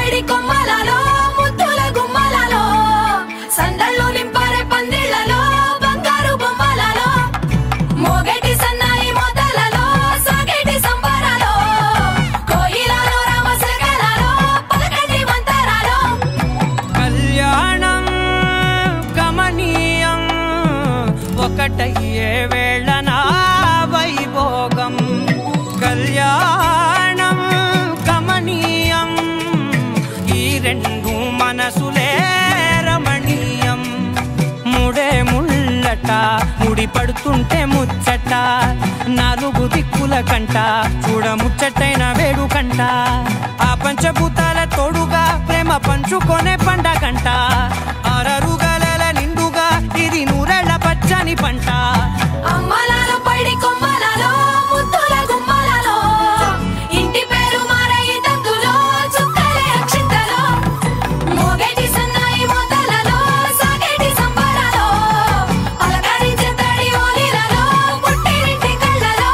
పైడి కొమ్మలలో ముద్దుల గుమ్మలలో సందళ్ళు నింపరే పందిళ్లలో బంగారు బొమ్మలలో మోగేటి సన్నాయి మోతలలో సాగేటి సంబరాలో కోయిలలో రామశకలలో పలకటి మంతరాలో కళ్యాణం గమనీయం ఒకటయ్యే వేళ నా వైభోగం కళ్యాణం గమనీయం ఈ రెండు మనసులే రమణీయం ముడే ముళ్ళట ముడి పడుతుంటే ముచ్చట నాలుగు దిక్కుల కంట చూడ ముచ్చటైన వేడుకంట ఆ పంచభూతాల తోడుగా ప్రేమ పంచుకొనే పండగంట ఆరరుగల నిండుగా ఇది నూరెళ్ళ పచ్చని పంట అమ్మలలో పైడి కొమ్మలలో ముద్దుల గుమ్మలలో ఇంటి పేరు మారయి తందులో చుక్కలే అక్షింతలో మోగేటి సన్నాయి మోతలలో సాగేటి సంబరాలో పలకరించే తడి ఓలిలలో పుట్టినింటి కళ్ళలో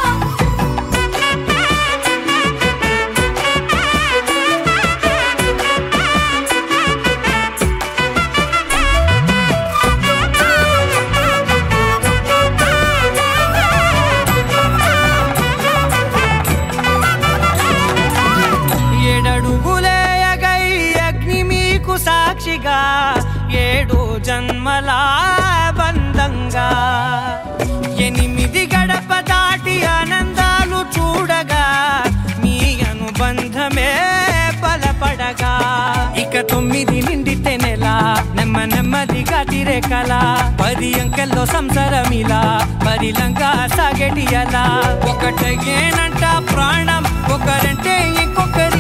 ఏడడుగులే ఎగై అగ్ని మీకు సాక్షిగా ఏడు జన్మల బంధంగా ఎనిమిది గడప దాటి ఆనందాలు చూడగా మీ అనుబంధమే బలపడగా ఇక 9 నిండితే నెల నెమ్మదిగా తిరేకల 10 అంకెల్లో సంసారమిలా పరిలంగా సాగేటి అలా ఒకటేనంట ప్రాణం ఒకరంటే ఇంకొకరు